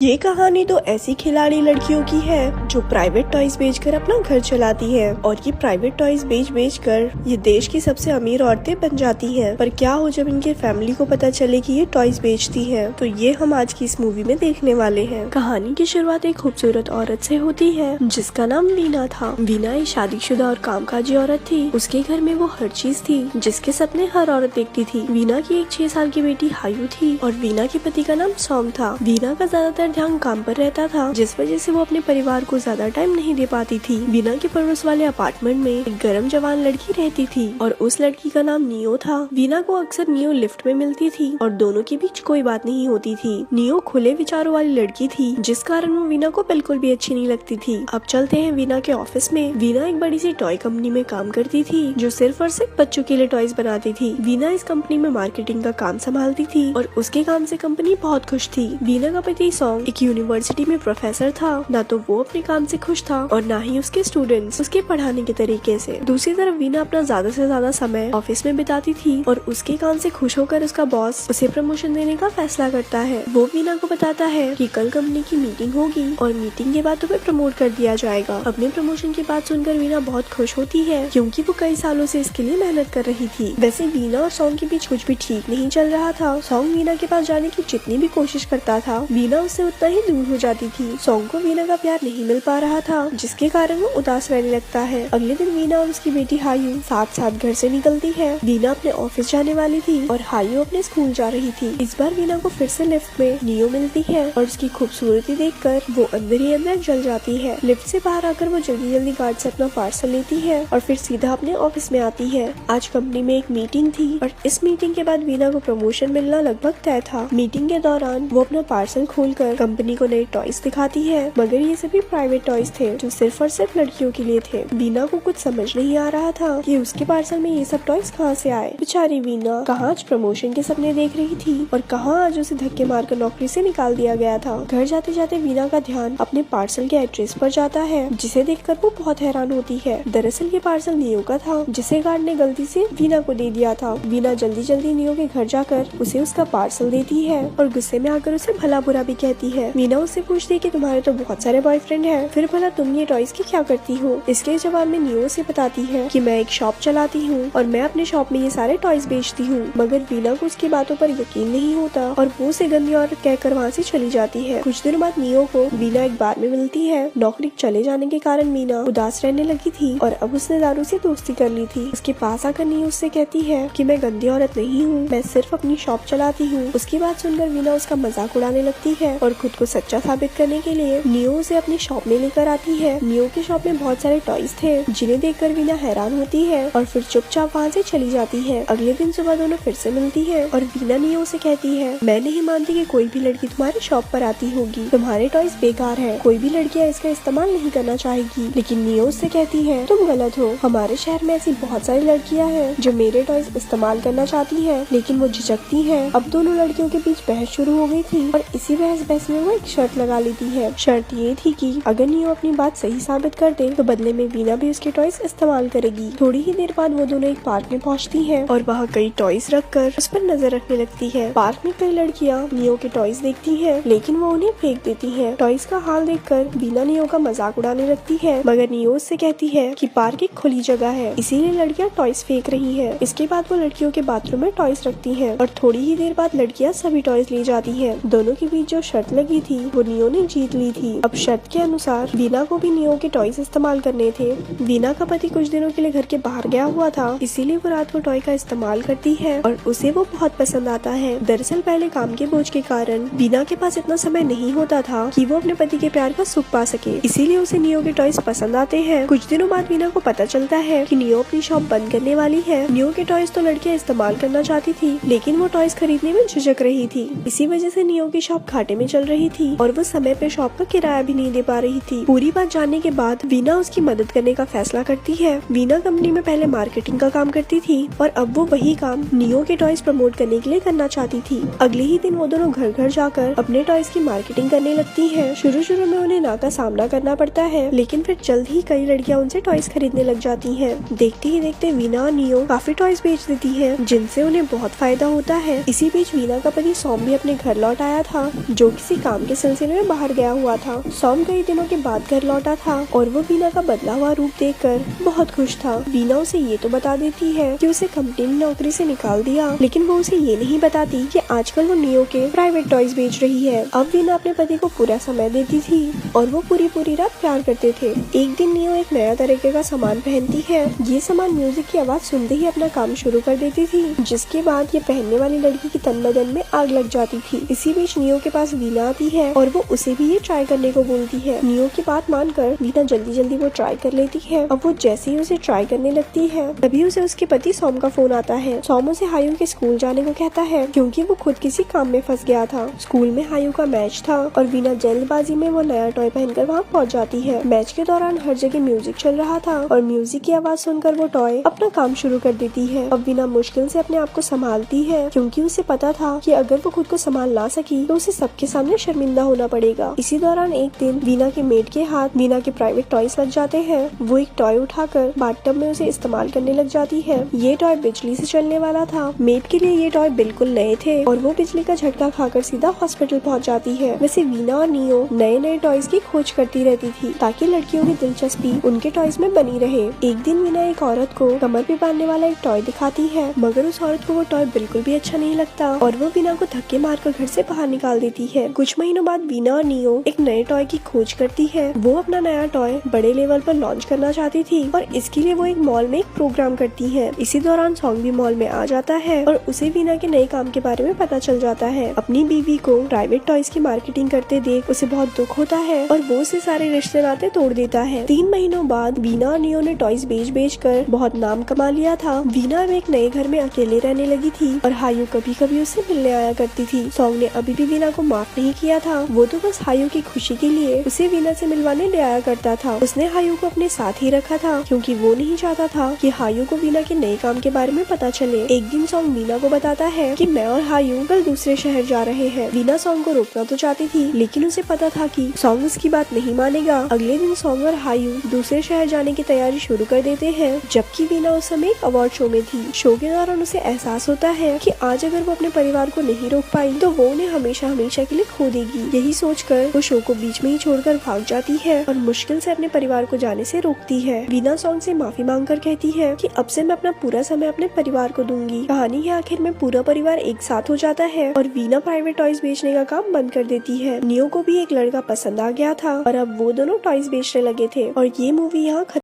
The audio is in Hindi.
ये कहानी तो ऐसी खिलाड़ी लड़कियों की है जो प्राइवेट टॉयज बेचकर अपना घर चलाती है और ये प्राइवेट टॉयज बेच कर ये देश की सबसे अमीर औरतें बन जाती हैं। पर क्या हो जब इनके फैमिली को पता चले कि ये टॉयज बेचती हैं? तो ये हम आज की इस मूवी में देखने वाले हैं। कहानी की शुरुआत एक खूबसूरत औरत से होती है जिसका नाम वीना था। वीना एक शादीशुदा और कामकाजी औरत थी। उसके घर में वो हर चीज थी जिसके सपने हर औरत देखती थी। वीना की एक 6 साल की बेटी हायू थी और वीना के पति का नाम सॉन्ग था। वीना का ज्यादातर ध्यान काम पर रहता था जिस वजह से वो अपने परिवार को ज्यादा टाइम नहीं दे पाती थी। वीना के पड़ोस वाले अपार्टमेंट में एक गर्म जवान लड़की रहती थी और उस लड़की का नाम नियो था। वीना को अक्सर नियो लिफ्ट में मिलती थी और दोनों के बीच कोई बात नहीं होती थी। नियो खुले विचारों वाली लड़की थी जिस कारण वो वीना को बिल्कुल भी अच्छी नहीं लगती थी। अब चलते हैं वीना के ऑफिस में। वीना एक बड़ी सी टॉय कंपनी में काम करती थी जो सिर्फ और सिर्फ बच्चों के लिए टॉयज बनाती थी। वीना इस कंपनी में मार्केटिंग का काम संभालती थी और उसके काम से कंपनी बहुत खुश थी। वीना का पति सॉन्ग एक यूनिवर्सिटी में प्रोफेसर था। ना तो वो अपने काम से खुश था और ना ही उसके स्टूडेंट्स उसके पढ़ाने के तरीके से। दूसरी तरफ वीना अपना ज्यादा से ज्यादा समय ऑफिस में बिताती थी और उसके काम से खुश होकर उसका बॉस उसे प्रमोशन देने का फैसला करता है। वो वीना को बताता है कि कल कंपनी की मीटिंग होगी और मीटिंग के बाद तुम्हें प्रमोट कर दिया जाएगा। अपने प्रमोशन की बात सुनकर वीना बहुत खुश होती है क्योंकि वो कई सालों से इसके लिए मेहनत कर रही थी। वैसे वीना और सॉन्ग के बीच कुछ भी ठीक नहीं चल रहा था। सॉन्ग वीना के पास जाने की जितनी भी कोशिश करता था वीना उससे उतना ही दूर हो जाती थी। सॉन्ग को वीना का प्यार नहीं मिल पा रहा था जिसके कारण वो उदास रहने लगता है। अगले दिन वीना और उसकी बेटी हायू साथ साथ घर से निकलती है। वीना अपने ऑफिस जाने वाली थी और हायू अपने स्कूल जा रही थी। इस बार वीना को फिर से लिफ्ट में नियो मिलती है और उसकी खूबसूरती देखकर वो अंदर ही अंदर जल जाती है। लिफ्ट से बाहर आकर वो जल्दी जल्दी गार्ड से अपना पार्सल लेती है और फिर सीधा अपने ऑफिस में आती है। आज कंपनी में एक मीटिंग थी और इस मीटिंग के बाद वीना को प्रमोशन मिलना लगभग तय था। मीटिंग के दौरान वो अपना पार्सल खोलकर कंपनी को नए टॉयज दिखाती है मगर ये सभी प्राइवेट टॉयज थे जो सिर्फ और सिर्फ लड़कियों के लिए थे। वीना को कुछ समझ नहीं आ रहा था कि उसके पार्सल में ये सब टॉयज कहाँ से आए। बेचारी वीना कहाँ आज प्रमोशन के सपने देख रही थी और कहाँ आज उसे धक्के मारकर नौकरी से निकाल दिया गया था। घर जाते जाते वीना का ध्यान अपने पार्सल के एड्रेस पर जाता है जिसे देखकर वो बहुत हैरान होती है। दरअसल ये पार्सल नियो का था जिसे गार्ड ने गलती से वीना को दे दिया था। वीना जल्दी जल्दी नियो के घर जाकर उसे उसका पार्सल देती है और गुस्से में आकर उसे भला बुरा भी कहती है। वीना उससे पूछती है कि तुम्हारे तो बहुत सारे बॉयफ्रेंड हैं, फिर भला तुम ये टॉयज की क्या करती हो। इसके जवाब में नियो से बताती है कि मैं एक शॉप चलाती हूँ और मैं अपने शॉप में ये सारे टॉयज बेचती हूँ। मगर वीना को उसकी बातों पर यकीन नहीं होता और वो उसे गंदी औरत कहकर वहाँ से चली जाती है। कुछ दिनों बाद नियो को वीना एक बार में मिलती है। नौकरी चले जाने के कारण वीना उदास रहने लगी थी और अब उसने दारू से दोस्ती कर ली थी। उसके पास आकर नियो उससे कहती है कि मैं गंदी औरत नहीं हूँ, मैं सिर्फ अपनी शॉप चलाती हूँ। उसकी बात सुनकर वीना उसका मजाक उड़ाने लगती है और खुद को सच्चा साबित करने के लिए नियो उसे अपनी शॉप में लेकर आती है। नियो की शॉप में बहुत सारे टॉयज थे जिन्हें देखकर वीना हैरान होती है और फिर चुपचाप वहाँ से चली जाती है। अगले दिन सुबह दोनों फिर से मिलती है और वीना नियो से कहती है मैं नहीं मानती कि कोई भी लड़की तुम्हारी शॉप पर आती होगी, तुम्हारे टॉयज बेकार है, कोई भी लड़कियाँ इसका इस्तेमाल नहीं करना चाहेगी। लेकिन नियो उससे कहती है तुम गलत हो, हमारे शहर में ऐसी बहुत सारी लड़कियाँ हैं जो मेरे टॉयज इस्तेमाल करना चाहती है लेकिन वो झिझकती है। अब दोनों लड़कियों के बीच बहस शुरू हो गई थी और इसी बहस में वो एक शर्त लगा लेती है। शर्त ये थी कि अगर नियो अपनी बात सही साबित कर दे तो बदले में वीना भी उसके टॉयज इस्तेमाल करेगी। थोड़ी ही देर बाद वो दोनों एक पार्क में पहुंचती हैं और वहाँ कई टॉयज रखकर उस पर नजर रखने लगती है। पार्क में कई लड़कियाँ नियो के टॉयज देखती हैं लेकिन वो उन्हें फेंक देती हैं। टॉयज का हाल देखकर वीना नियो का मजाक उड़ाने लगती है मगर नियो उससे कहती है कि पार्क एक खुली जगह है इसीलिए लड़कियाँ टॉयज फेंक रही है। इसके बाद वो लड़कियों के बाथरूम में टॉयज रखती है और थोड़ी ही देर बाद लड़कियाँ सभी टॉयज ले जाती है। दोनों के बीच जो शर्त लगी थी वो नियो ने जीत ली थी। अब शर्त के अनुसार वीना को भी नियो के टॉयज इस्तेमाल करने थे। वीना का पति कुछ दिनों के लिए घर के बाहर गया हुआ था इसीलिए वो रात को टॉय का इस्तेमाल करती है और उसे वो बहुत पसंद आता है। दरअसल पहले काम के बोझ के कारण वीना के पास इतना समय नहीं होता था कि वो अपने पति के प्यार का सुख पा सके, इसीलिए उसे नियो के टॉयज पसंद आते हैं। कुछ दिनों बाद वीना को पता चलता है कि नियो अपनी शॉप बंद करने वाली है। नियो के टॉयज तो लड़कियां इस्तेमाल करना चाहती थी लेकिन वो टॉयज खरीदने में झिझक रही थी। इसी वजह से नियो की शॉप घाटे में चल रही थी और वो समय पे शॉप का किराया भी नहीं दे पा रही रही थी। पूरी बात जानने के बाद वीना उसकी मदद करने का फैसला करती है। वीना कंपनी में पहले मार्केटिंग का काम करती थी और अब वो वही काम नियो के टॉयज प्रमोट करने के लिए करना चाहती थी। अगले ही दिन वो दोनों घर घर जाकर अपने टॉयज की मार्केटिंग करने लगती है। शुरू में उन्हें ना का सामना करना पड़ता है, लेकिन फिर जल्द ही कई लड़कियां उनसे टॉयज खरीदने लग जाती हैं। देखते ही देखते वीना और नियो काफी टॉयज बेच देती है, जिनसे उन्हें बहुत फायदा होता है। इसी बीच वीना का पति सॉम भी अपने घर लौट आया था, जो किसी काम के सिलसिले में बाहर गया हुआ था। सॉम कई दिनों के बाद घर लौटा था और वो वीना का बदला हुआ रूप देखकर बहुत खुश था। वीना उसे ये तो बता देती है कि उसे कंपनी ने नौकरी से निकाल दिया, लेकिन वो उसे ये नहीं बताती कि आजकल वो नियो के प्राइवेट टॉयज बेच रही है। अब वीना अपने पति को पूरा समय देती थी और वो पूरी रात प्यार करते थे। एक दिन नियो एक नया तरीके का सामान पहनती है। ये सामान म्यूजिक की आवाज सुनते ही अपना काम शुरू कर देती थी, जिसके बाद ये पहनने वाली लड़की की तन बदन में आग लग जाती थी। इसी बीच नियो के पास वीना आती है और वो उसे भी ये ट्राई करने को बोलती है। नियो की बात मानकर वीना जल्दी वो ट्राई कर लेती है। अब वो जैसे ही उसे ट्राई करने लगती है, तभी उसे उसके पति सॉम का फोन आता है। सॉम उसे हायू के स्कूल जाने को कहता है, क्योंकि वो खुद किसी काम में फंस गया था। स्कूल में हायू का मैच था और वीना जल्दबाजी में वो नया टॉय पहनकर वहाँ पहुँच जाती है। मैच के दौरान हर जगह म्यूजिक चल रहा था और म्यूजिक की आवाज सुनकर वो टॉय अपना काम शुरू कर देती है। अब वीना मुश्किल से अपने आप को संभालती है, क्योंकि उसे पता था कि अगर वो खुद को संभाल ना सकी तो उसे सबके सामने शर्मिंदा होना पड़ेगा। इसी दौरान एक दिन वीना के मेड के हाथ वीना के प्राइवेट टॉयज लग जाते हैं। वो एक टॉय उठाकर बाथटब में उसे इस्तेमाल करने लग जाती है। ये टॉय बिजली से चलने वाला था। मेड के लिए ये टॉय बिल्कुल नए थे और वो बिजली का झटका खाकर सीधा हॉस्पिटल पहुंच जाती है। वैसे वीना और नियो नए टॉयज की खोज करती रहती थी, ताकि लड़कियों की दिलचस्पी उनके टॉयज में बनी रहे। एक दिन वीना एक औरत को कमर पे बांधने वाला एक टॉय दिखाती है, मगर उस औरत को वो टॉय बिल्कुल भी अच्छा नहीं लगता और वो वीना को धक्के मारकर घर से बाहर निकाल देती है। कुछ महीनों बाद वीना और नियो एक नए टॉय की खोज करती है। वो अपना नया टॉय बड़े लेवल पर लॉन्च करना चाहती थी और इसके लिए वो एक मॉल में एक प्रोग्राम करती है। इसी दौरान सॉन्ग भी मॉल में आ जाता है और उसे वीना के नए काम के बारे में पता चल जाता है। अपनी बीवी को प्राइवेट टॉयज की मार्केटिंग करते देख उसे बहुत दुख होता है और वो उसे सारे रिश्ते नाते तोड़ देता है। 3 महीनों बाद वीना और नियो ने टॉयज बेच कर बहुत नाम कमा लिया था। वीना अब एक नए घर में अकेले रहने लगी थी और हायू कभी उससे मिलने आया करती थी। सॉन्ग ने अभी भी वीना को माफ नहीं किया था। वो तो बस हायू की खुशी के लिए उसे वीना से मिलवाने ले आया करता था। उसने हायू को अपने साथ ही रखा था, क्योंकि वो नहीं चाहता था कि हायू को वीना के नए काम के बारे में पता चले। एक दिन सॉन्ग वीना को बताता है कि मैं और हायू कल दूसरे शहर जा रहे हैं। वीना सॉन्ग को रोकना तो चाहती थी, लेकिन उसे पता था कि सॉन्ग उसकी बात नहीं मानेगा। अगले दिन सॉन्ग और हायू दूसरे शहर जाने की तैयारी शुरू कर देते हैं, जबकि वीना उस समय एक अवार्ड शो में थी। शो के दौरान उसे एहसास होता है कि आज अगर वो अपने परिवार को नहीं रोक पाई तो वो उन्हें हमेशा के लिए खो देगी। यही सोचकर वो शो को बीच में ही छोड़कर भाग जाती है और मुश्किल से अपने परिवार को जाने से रोकती है। वीना सॉन्ग से माफी मांगकर कहती है कि अब से मैं अपना पूरा समय अपने परिवार को दूंगी। कहानी के आखिर में पूरा परिवार एक साथ हो जाता है और वीना प्राइवेट टॉयज बेचने का काम बंद कर देती है। नियो को भी एक लड़का पसंद आ गया था और अब वो दोनों टॉयज बेचने लगे थे और ये मूवी यहाँ